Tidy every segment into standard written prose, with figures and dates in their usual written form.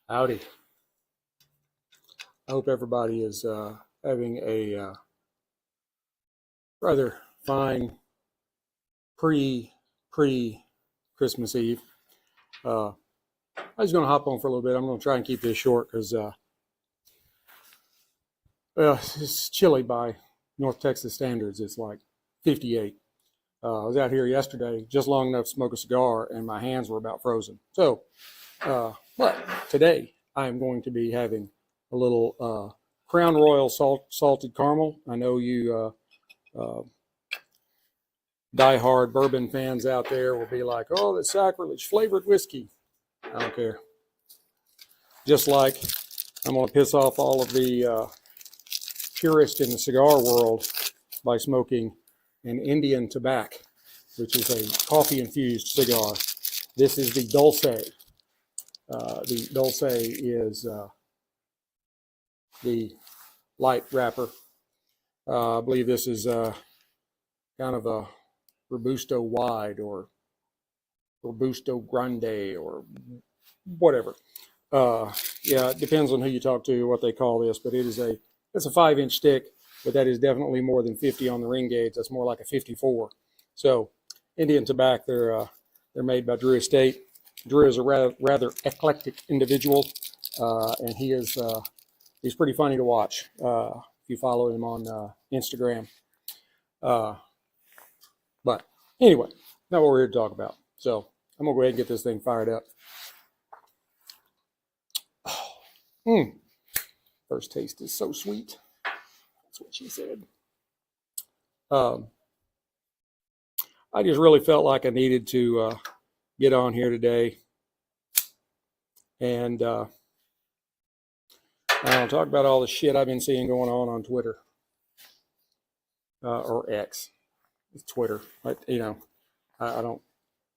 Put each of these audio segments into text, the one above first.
Howdy. I hope everybody is having a rather fine pre Christmas Eve. I was going to hop on for a little bit. I'm going to try and keep this short because it's chilly by North Texas standards. It's like 58. I was out here yesterday just long enough to smoke a cigar, and my hands were about frozen. So, but today I am going to be having a little Crown Royal salted caramel. I know you diehard bourbon fans out there will be like, "Oh, that's sacrilege! Flavored whiskey." I don't care. Just like I'm going to piss off all of the purists in the cigar world by smoking an Indian tobacco, which is a coffee-infused cigar. This is the Dulce. The Dulce is the light wrapper. I believe this is kind of a Robusto wide or Robusto grande or whatever. Yeah, it depends on who you talk to, what they call this, but it's a 5-inch stick, but that is definitely more than 50 on the ring gauge. That's more like a 54. So Indian tobacco, they're made by Drew Estate. Drew is a rather eclectic individual, and he's pretty funny to watch if you follow him on Instagram. But anyway, not what we're here to talk about. So I'm gonna go ahead and get this thing fired up. First taste is so sweet. That's what she said. I just really felt like I needed to get on here today and I don't talk about all the shit I've been seeing going on Twitter or X. It's Twitter, but I don't.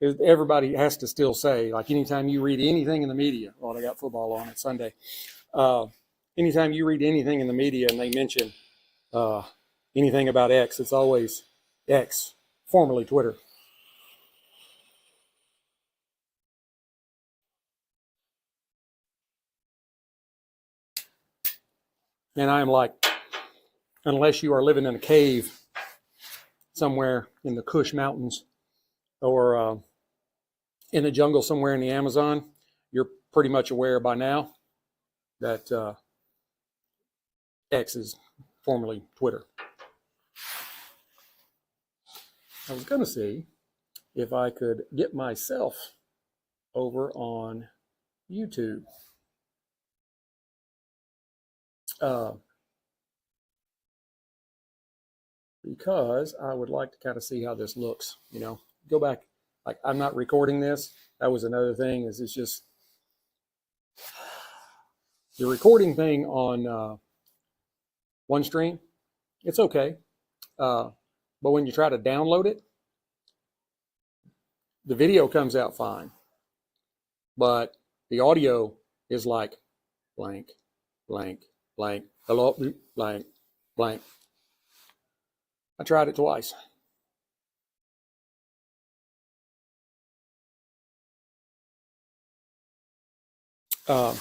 Everybody has to still say, like, anytime you read anything in the media, well, they got football on. It's Sunday. Anytime you read anything in the media and they mention anything about X, it's always X, formerly Twitter. And I am like, unless you are living in a cave somewhere in the Kush Mountains or in the jungle somewhere in the Amazon, you're pretty much aware by now that X is formerly Twitter. I was going to see if I could get myself over on YouTube. Because I would like to kind of see how this looks, go back. Like, I'm not recording this. That was another thing, is it's just the recording thing on OneStream. It's okay. But when you try to download it, the video comes out fine. But the audio is like blank, blank, blank, hello, blank, blank. I tried it twice. So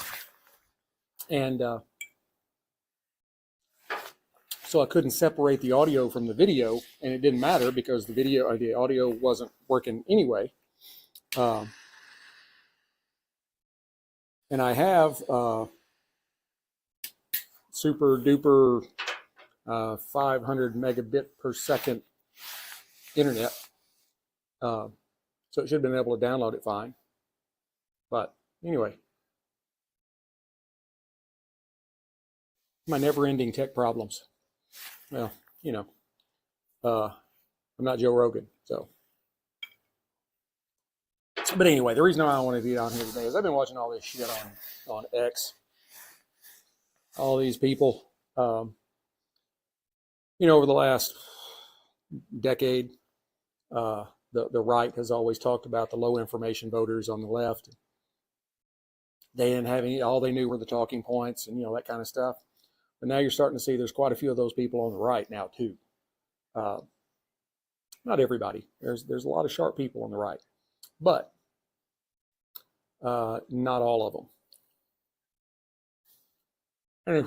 I couldn't separate the audio from the video, and it didn't matter because the audio wasn't working anyway. And I have super duper 500 megabit per second internet. So it should have been able to download it fine. But anyway, my never-ending tech problems. Well, I'm not Joe Rogan, so. But anyway, the reason I wanted to get on here today is I've been watching all this shit on X. All these people, over the last decade, the right has always talked about the low information voters on the left. They didn't have any, all they knew were the talking points and, that kind of stuff. But now you're starting to see there's quite a few of those people on the right now too. Not everybody. There's a lot of sharp people on the right, but not all of them. And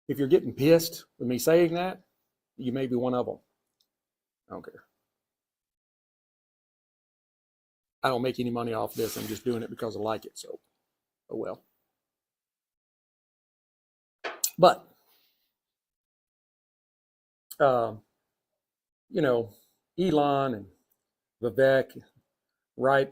if you're getting pissed with me saying that, you may be one of them. I don't care. I don't make any money off this. I'm just doing it because I like it. So, oh well. But, you know, Elon and Vivek, right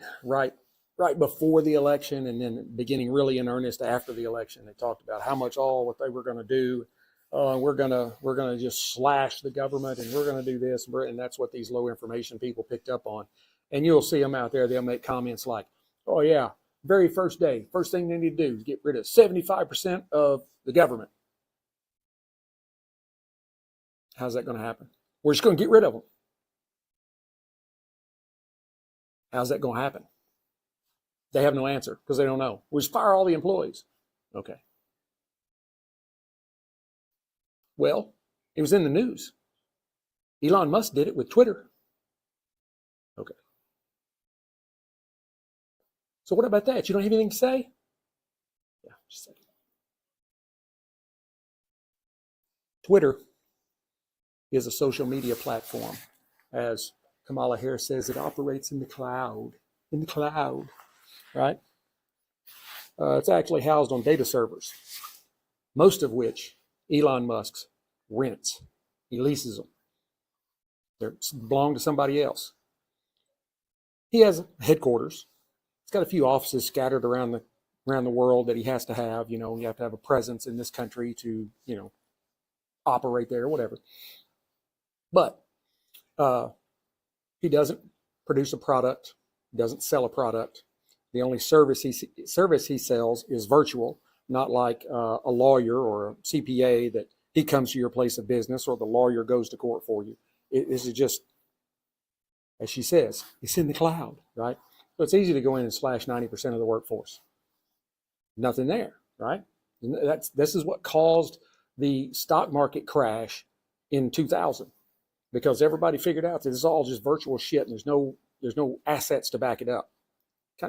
before the election, and then beginning really in earnest after the election, they talked about how much what they were going to do. We're gonna just slash the government, and we're gonna do this, and that's what these low information people picked up on. And you'll see them out there. They'll make comments like, "Oh yeah, very first day, first thing they need to do is get rid of 75% of the government." How's that going to happen? We're just going to get rid of them. How's that going to happen? They have no answer because they don't know. We just fire all the employees. Okay. Well, it was in the news. Elon Musk did it with Twitter. Okay. So what about that? You don't have anything to say? Yeah, just a second. Twitter is a social media platform. As Kamala Harris says, it operates in the cloud. In the cloud, right? It's actually housed on data servers, most of which Elon Musk rents. He leases them. They belong to somebody else. He has headquarters. He's got a few offices scattered around the world that he has to have. You know, you have to have a presence in this country to, you know, operate there or whatever. But he doesn't produce a product, doesn't sell a product. The only service he sells is virtual, not like a lawyer or a CPA that he comes to your place of business or the lawyer goes to court for you. This is just, as she says, it's in the cloud, right? So it's easy to go in and slash 90% of the workforce. Nothing there, right? And this is what caused the stock market crash in 2000. Because everybody figured out that it's all just virtual shit and there's no assets to back it up.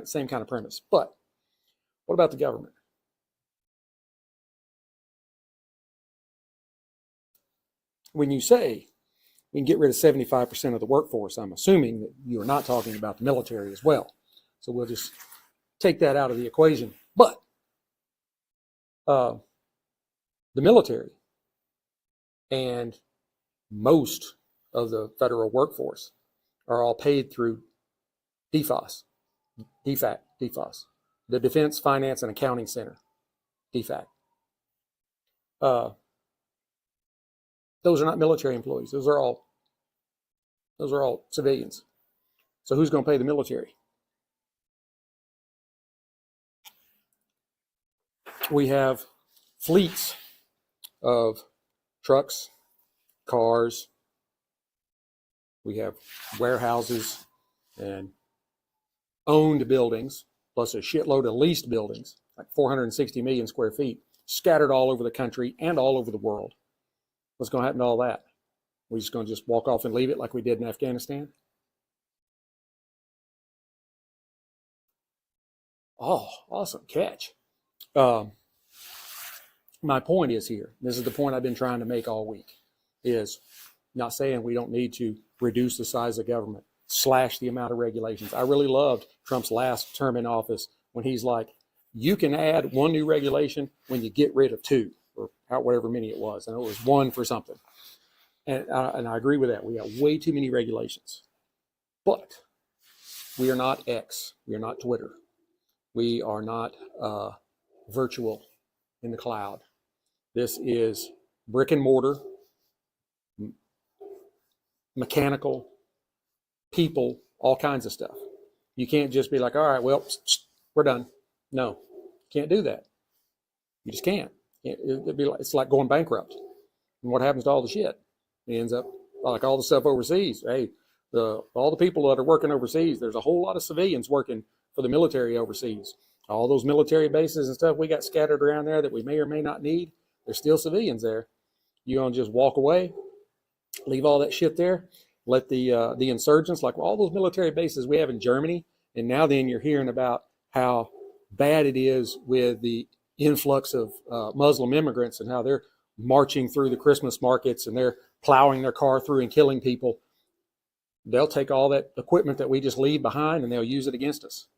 Same kind of premise. But what about the government? When you say we can get rid of 75% of the workforce, I'm assuming that you are not talking about the military as well. So we'll just take that out of the equation. But the military and most of the federal workforce are all paid through DFAS, the Defense Finance and Accounting Center, DFAC. Those are not military employees. Those are all civilians. So who's going to pay the military? We have fleets of trucks, cars. We have warehouses and owned buildings, plus a shitload of leased buildings, like 460 million square feet, scattered all over the country and all over the world. What's going to happen to all that? We're just going to just walk off and leave it like we did in Afghanistan? Oh, awesome catch. My point is here, this is the point I've been trying to make all week, is not saying we don't need to reduce the size of government, slash the amount of regulations. I really loved Trump's last term in office when he's like, you can add one new regulation when you get rid of two, or whatever many it was. I know it was one for something. And I agree with that. We got way too many regulations. But we are not X. We are not Twitter. We are not virtual in the cloud. This is brick and mortar, mechanical, people, all kinds of stuff. You can't just be like, all right, well, we're done. No, can't do that. You just can't. It's like going bankrupt. And what happens to all the shit? It ends up like all the stuff overseas. Hey, all the people that are working overseas, there's a whole lot of civilians working for the military overseas. All those military bases and stuff we got scattered around there that we may or may not need, there's still civilians there. You gonna just walk away, leave all that shit there, let the insurgents, like all those military bases we have in Germany, and now then you're hearing about how bad it is with the influx of Muslim immigrants and how they're marching through the Christmas markets and they're plowing their car through and killing people, they'll take all that equipment that we just leave behind and they'll use it against us.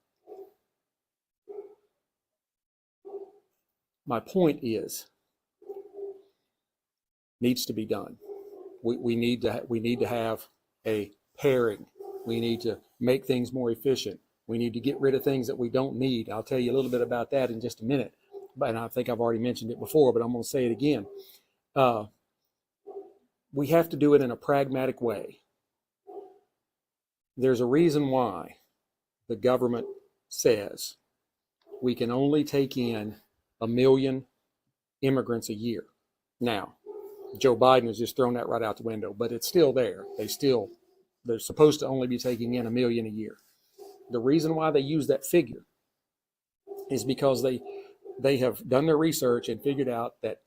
My point is, needs to be done. We need to have a pairing. We need to make things more efficient. We need to get rid of things that we don't need. I'll tell you a little bit about that in just a minute. And I think I've already mentioned it before, but I'm going to say it again. We have to do it in a pragmatic way. There's a reason why the government says we can only take in 1 million immigrants a year. Now, Joe Biden has just thrown that right out the window, but it's still there. They're supposed to only be taking in 1 million a year. The reason why they use that figure is because they have done their research and figured out that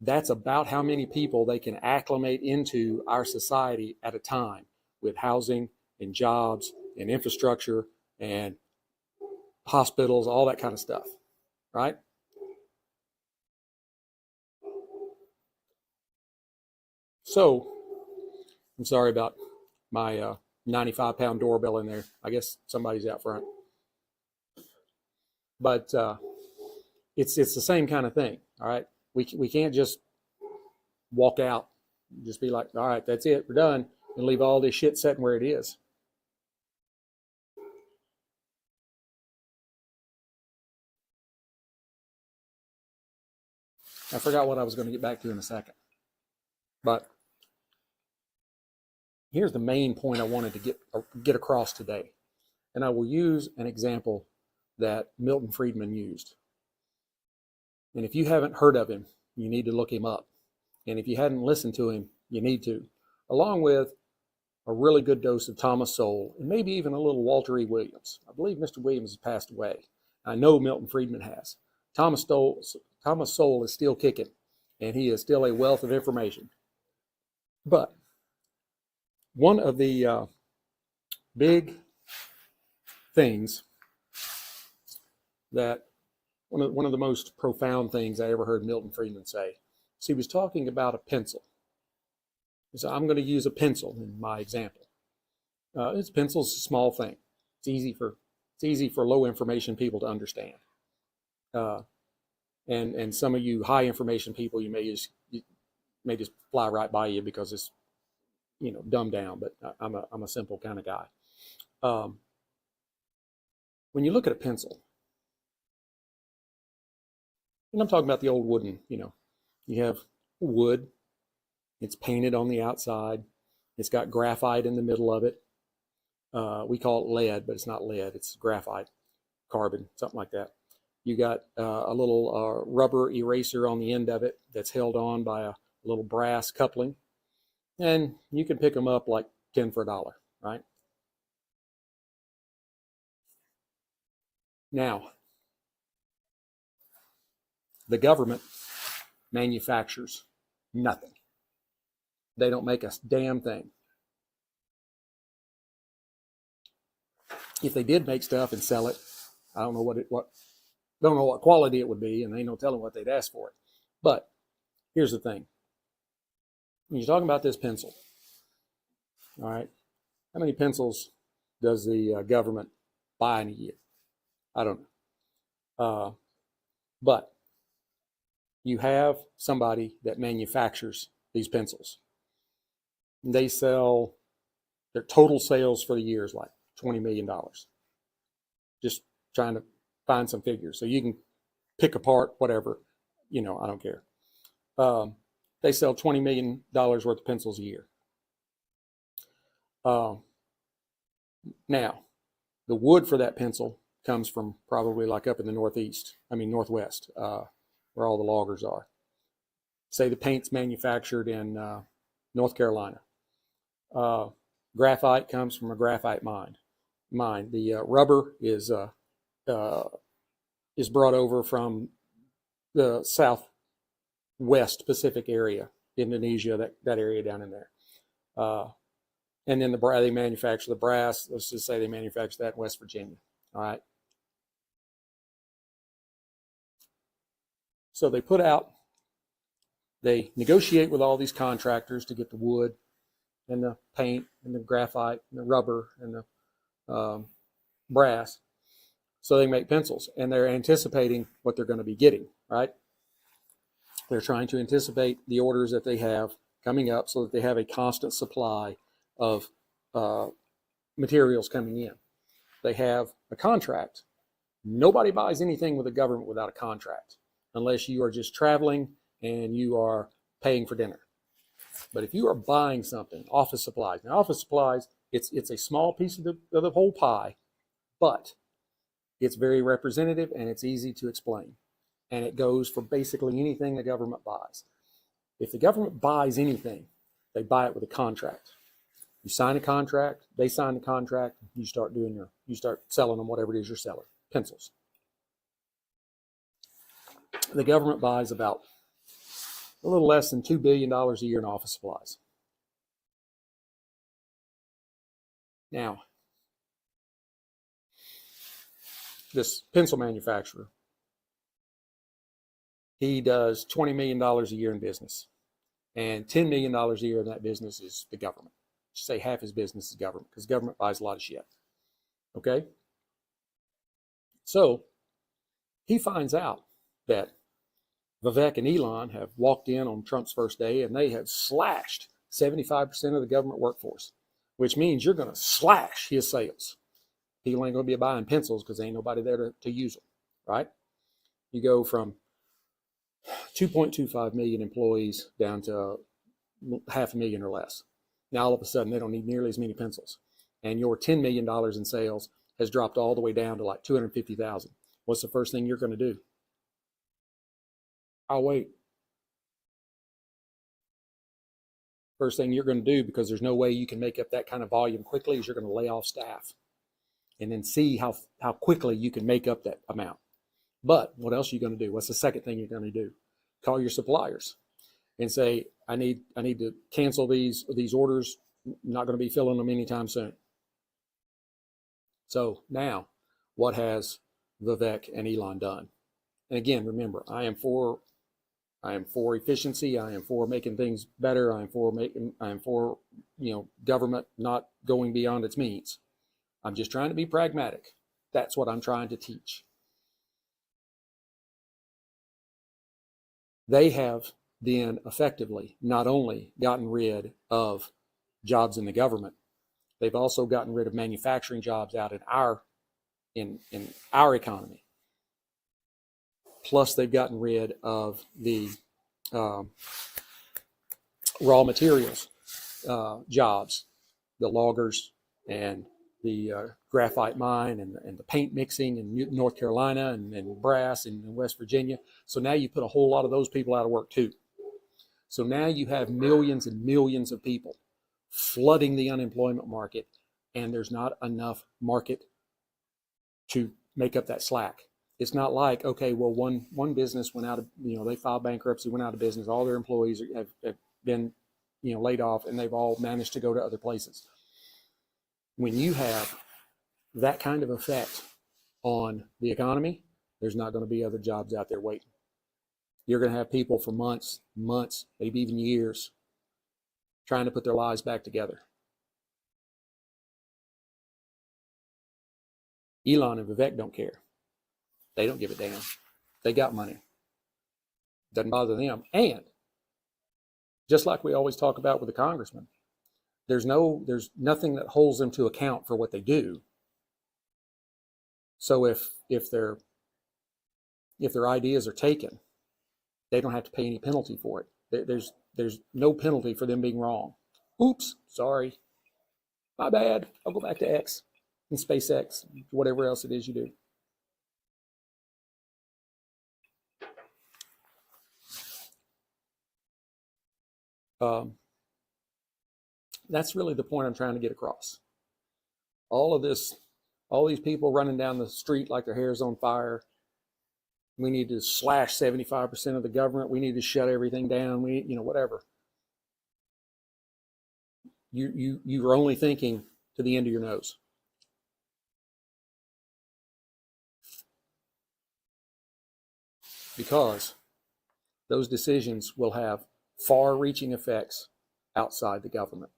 that's about how many people they can acclimate into our society at a time, with housing and jobs and infrastructure and hospitals, all that kind of stuff, right? So, I'm sorry about my 95-pound doorbell in there. I guess somebody's out front. But it's the same kind of thing, all right? We can't just walk out, just be like, all right, that's it, we're done, and leave all this shit sitting where it is. I forgot what I was going to get back to in a second. But here's the main point I wanted to get across today. And I will use an example that Milton Friedman used. And if you haven't heard of him, you need to look him up. And if you hadn't listened to him, you need to. Along with a really good dose of Thomas Sowell, and maybe even a little Walter E. Williams. I believe Mr. Williams has passed away. I know Milton Friedman has. Thomas Sowell is still kicking, and he is still a wealth of information. But one of the big things that one of the most profound things I ever heard Milton Friedman say is he was talking about a pencil. So I'm going to use a pencil in my example. This pencil's a small thing. It's easy for low information people to understand. And some of you high information people, you may just fly right by you because it's dumbed down. But I'm a simple kind of guy. When you look at a pencil, and I'm talking about the old wooden, you have wood. It's painted on the outside. It's got graphite in the middle of it. We call it lead, but it's not lead. It's graphite, carbon, something like that. You got a little rubber eraser on the end of it that's held on by a little brass coupling. And you can pick them up like 10 for $1, right? Now, the government manufactures nothing. They don't make a damn thing. If they did make stuff and sell it, I don't know what quality it would be, and they ain't no telling what they'd ask for it. But here's the thing. When you're talking about this pencil, all right, how many pencils does the government buy in a year? I don't know. But you have somebody that manufactures these pencils. They sell, their total sales for the year is like $20 million. Just trying to find some figures. So you can pick apart whatever, I don't care. They sell $20 million worth of pencils a year. Now, the wood for that pencil comes from probably like up in the northwest, where all the loggers are. Say the paint's manufactured in North Carolina. Graphite comes from a graphite mine. The rubber is brought over from the southwest Pacific area, Indonesia, that area down in there. And then they manufacture the brass. Let's just say they manufacture that in West Virginia. All right. So they negotiate with all these contractors to get the wood and the paint and the graphite and the rubber and the brass, so they make pencils, and they're anticipating what they're going to be getting, right? They're trying to anticipate the orders that they have coming up so that they have a constant supply of materials coming in. They have a contract. Nobody buys anything with the government without a contract, unless you are just traveling and you are paying for dinner. But if you are buying something, office supplies. Now, office supplies, it's a small piece of the whole pie, but it's very representative and it's easy to explain. And it goes for basically anything the government buys. If the government buys anything, they buy it with a contract. You sign a contract, they sign the contract, you start selling them whatever it is you're selling. Pencils. The government buys about a little less than $2 billion a year in office supplies. Now, this pencil manufacturer, he does $20 million a year in business, and $10 million a year in that business is the government. Just say half his business is government, because government buys a lot of shit. Okay? So he finds out that Vivek and Elon have walked in on Trump's first day and they have slashed 75% of the government workforce, which means you're going to slash his sales. People ain't going to be buying pencils because ain't nobody there to use them, right? You go from 2.25 million employees down to 500,000 or less. Now, all of a sudden, they don't need nearly as many pencils. And your $10 million in sales has dropped all the way down to like 250,000. What's the first thing you're going to do? I'll wait. First thing you're going to do, because there's no way you can make up that kind of volume quickly, is you're going to lay off staff and then see how quickly you can make up that amount. But what else are you going to do? What's the second thing you're going to do? Call your suppliers and say, I need to cancel these orders. I'm not going to be filling them anytime soon. So now, what has Vivek and Elon done? And again, remember, I am for efficiency. I am for making things better. I am for government not going beyond its means. I'm just trying to be pragmatic. That's what I'm trying to teach. They have then effectively not only gotten rid of jobs in the government, they've also gotten rid of manufacturing jobs out in our economy. Plus, they've gotten rid of the raw materials jobs, the loggers and the graphite mine and the paint mixing in North Carolina and brass in West Virginia. So now you put a whole lot of those people out of work too. So now you have millions and millions of people flooding the unemployment market, and there's not enough market to make up that slack. It's not like, okay, well, one business went out of, they filed bankruptcy, went out of business. All their employees have been, laid off, and they've all managed to go to other places. When you have that kind of effect on the economy, there's not going to be other jobs out there waiting. You're going to have people for months, maybe even years, trying to put their lives back together. Elon and Vivek don't care. They don't give a damn. They got money. Doesn't bother them. And just like we always talk about with the congressman, there's nothing that holds them to account for what they do. So if their ideas are taken, they don't have to pay any penalty for it. There's no penalty for them being wrong. Oops, sorry. My bad. I'll go back to X and SpaceX, whatever else it is you do. That's really the point I'm trying to get across. All these people running down the street like their hair's on fire. We need to slash 75% of the government. We need to shut everything down. Whatever. You're only thinking to the end of your nose. Because those decisions will have far-reaching effects outside the government.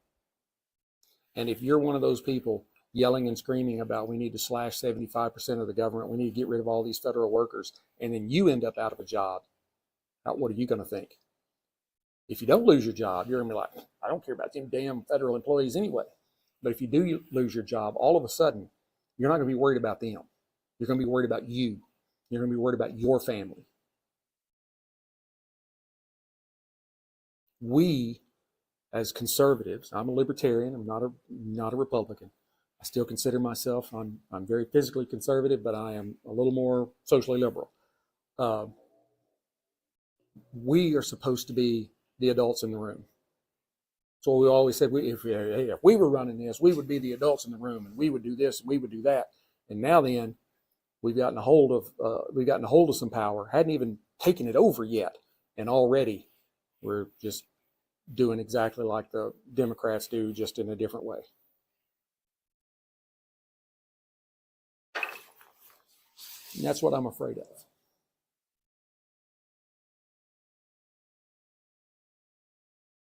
And if you're one of those people yelling and screaming about we need to slash 75% of the government, we need to get rid of all these federal workers, and then you end up out of a job, what are you going to think? If you don't lose your job, you're going to be like, I don't care about them damn federal employees anyway. But if you do lose your job, all of a sudden, you're not going to be worried about them. You're going to be worried about you. You're going to be worried about your family. We, as conservatives, I'm a libertarian. I'm not a Republican. I still consider myself, I'm very physically conservative, but I am a little more socially liberal. We are supposed to be the adults in the room. So we always said, if we were running this, we would be the adults in the room, and we would do this, and we would do that. And now then, we've gotten a hold of some power, hadn't even taken it over yet, and already we're just doing exactly like the Democrats do, just in a different way. And that's what I'm afraid of.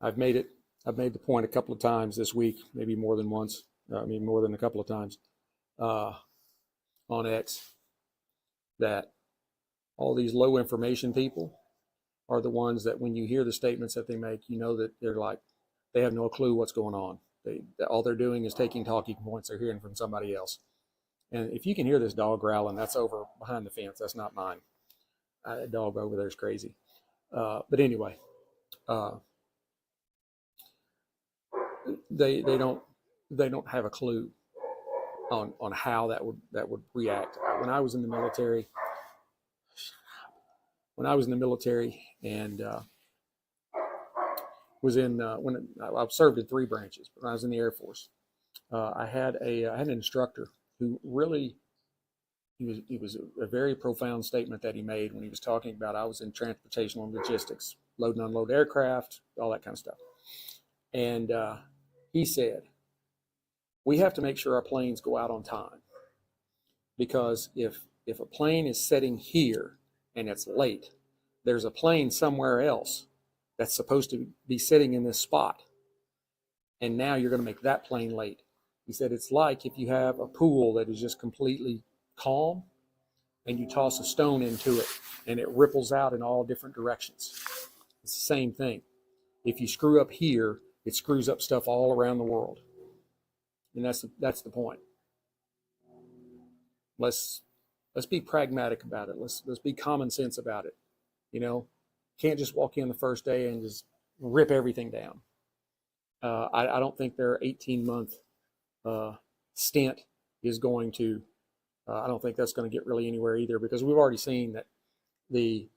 I've made the point a couple of times this week, maybe more than once, more than a couple of times, on X, that all these low information people are the ones that when you hear the statements that they make, you know that they have no clue what's going on. All they're doing is taking talking points they're hearing from somebody else. And if you can hear this dog growling, that's over behind the fence. That's not mine. That dog over there is crazy. But anyway, they don't have a clue on how that would react. When I was in the military, and when I served in 3 branches, but when I was in the Air Force, I had an instructor who really, he was a very profound statement that he made when he was talking about, I was in transportation and logistics, load and unload aircraft, all that kind of stuff. And he said, we have to make sure our planes go out on time, because if a plane is sitting here and it's late, there's a plane somewhere else that's supposed to be sitting in this spot, and now you're going to make that plane late. He said it's like if you have a pool that is just completely calm and you toss a stone into it and it ripples out in all different directions. It's the same thing. If you screw up here, it screws up stuff all around the world. And that's the point. Let's be pragmatic about it. Let's be common sense about it. Can't just walk in the first day and just rip everything down. I don't think their 18-month stint is going to. I don't think that's going to get really anywhere either, because we've already seen that the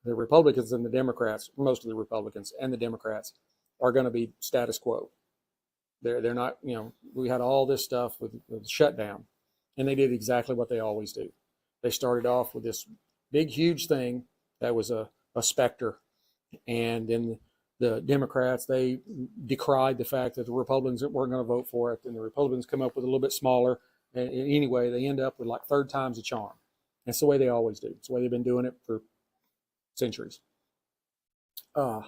Republicans and the Democrats, most of the Republicans and the Democrats, are going to be status quo. They're not. We had all this stuff with shutdown, and they did exactly what they always do. They started off with this big, huge thing that was a specter, and then the Democrats, they decried the fact that the Republicans weren't going to vote for it, and the Republicans come up with a little bit smaller, and anyway, they end up with like 3rd time's a charm. That's the way they always do. It's the way they've been doing it for centuries. I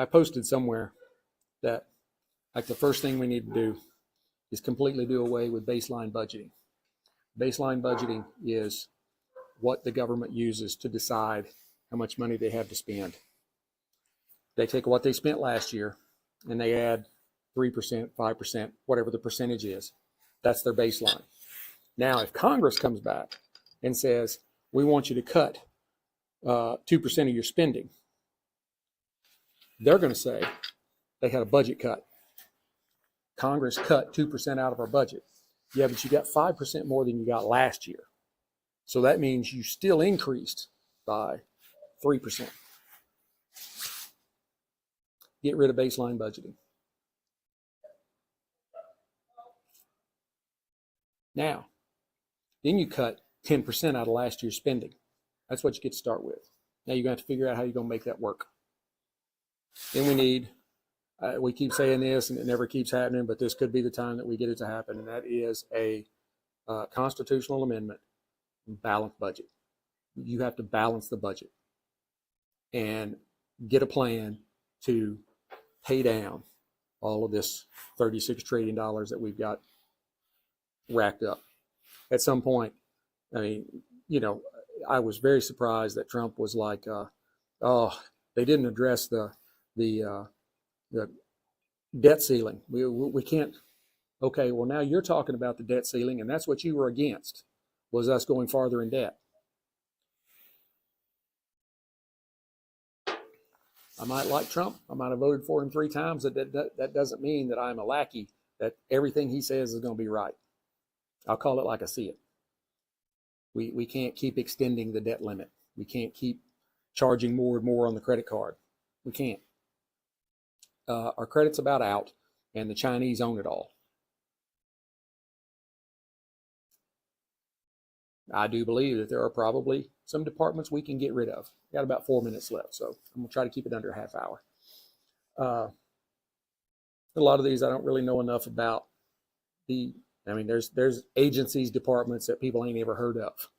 posted somewhere that the first thing we need to do is completely do away with baseline budgeting. Baseline budgeting is what the government uses to decide how much money they have to spend. They take what they spent last year and they add 3%, 5%, whatever the percentage is. That's their baseline. Now, if Congress comes back and says, we want you to cut 2% of your spending, they're going to say they had a budget cut. Congress cut 2% out of our budget. Yeah, but you got 5% more than you got last year. So that means you still increased by 3%. Get rid of baseline budgeting. Now, then you cut 10% out of last year's spending. That's what you get to start with. Now you're going to have to figure out how you're going to make that work. Then we need, we keep saying this and it never keeps happening, but this could be the time that we get it to happen, and that is a constitutional amendment Balanced budget. You have to balance the budget and get a plan to pay down all of this $36 trillion that we've got racked up. At some point, I mean, I was very surprised that Trump was like, oh, they didn't address the debt ceiling. We can't. Okay, well, now you're talking about the debt ceiling, and that's what you were against, was us going farther in debt. I might like Trump. I might have voted for him 3 times. That doesn't mean that I'm a lackey, that everything he says is going to be right. I'll call it like I see it. We can't keep extending the debt limit. We can't keep charging more and more on the credit card. We can't. Our credit's about out, and the Chinese own it all. I do believe that there are probably some departments we can get rid of. We've got about 4 minutes left, so I'm going to try to keep it under a half hour. A lot of these I don't really know enough about. There's agencies, departments that people ain't ever heard of.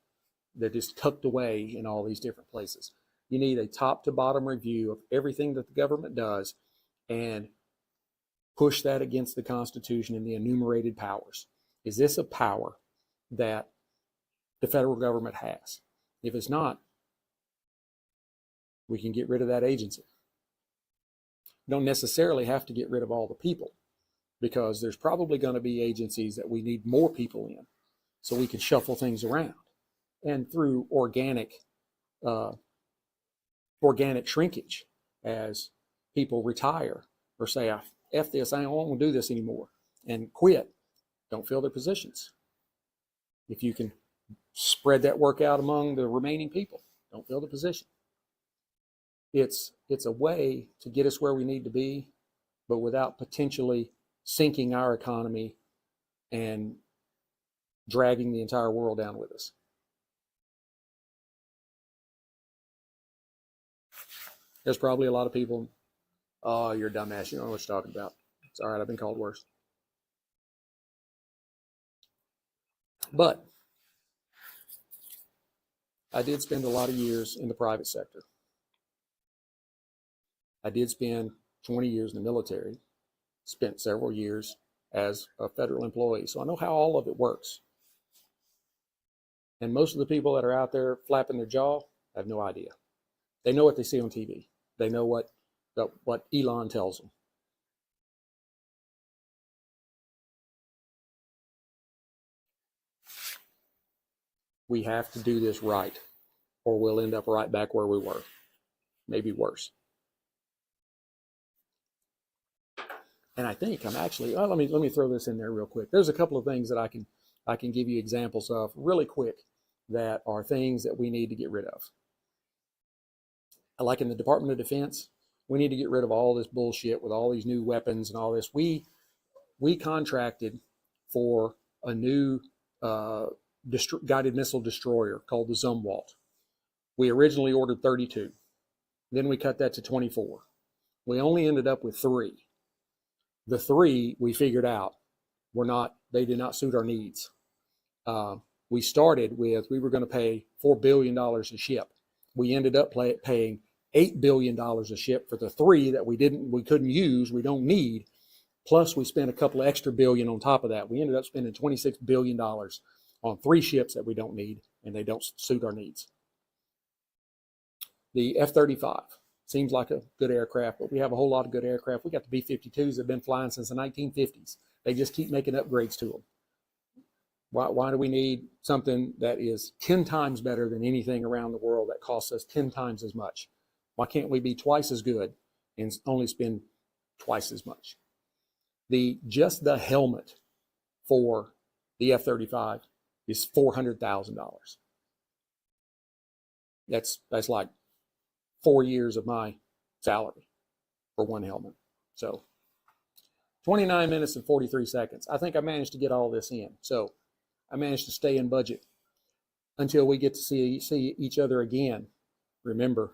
They're just tucked away in all these different places. You need a top to bottom review of everything that the government does and push that against the Constitution and the enumerated powers. Is this a power that the federal government has? If it's not, we can get rid of that agency. You don't necessarily have to get rid of all the people, because there's probably going to be agencies that we need more people in, so we can shuffle things around. And through organic shrinkage, as people retire or say, F this, I don't want to do this anymore, and quit, don't fill their positions. If you can spread that work out among the remaining people, don't fill the position. It's a way to get us where we need to be, but without potentially sinking our economy and dragging the entire world down with us. There's probably a lot of people, oh, you're a dumbass, you don't know what you're talking about. It's all right, I've been called worse. But I did spend a lot of years in the private sector. I did spend 20 years in the military, spent several years as a federal employee. So I know how all of it works. And most of the people that are out there flapping their jaw have no idea. They know what they see on TV. They know what Elon tells them. We have to do this right, or we'll end up right back where we were, maybe worse. And I think I'm actually, let me throw this in there real quick. There's a couple of things that I can give you examples of really quick that are things that we need to get rid of. Like in the Department of Defense, we need to get rid of all this bullshit with all these new weapons and all this. We contracted for a new guided missile destroyer called the Zumwalt. We originally ordered 32. Then we cut that to 24. We only ended up with 3. The 3 we figured out they did not suit our needs. We started with, we were going to pay $4 billion a ship. We ended up paying $8 billion a ship for the 3 that we couldn't use, we don't need. Plus we spent a couple of extra billion on top of that. We ended up spending $26 billion on 3 ships that we don't need, and they don't suit our needs. The F-35 seems like a good aircraft, but we have a whole lot of good aircraft. We got the B-52s that have been flying since the 1950s. They just keep making upgrades to them. Why do we need something that is 10 times better than anything around the world that costs us 10 times as much? Why can't we be twice as good and only spend twice as much? Just the helmet for the F-35 is $400,000. That's like 4 years of my salary for one helmet. So 29 minutes and 43 seconds. I think I managed to get all this in. So I managed to stay in budget until we get to see each other again. Remember,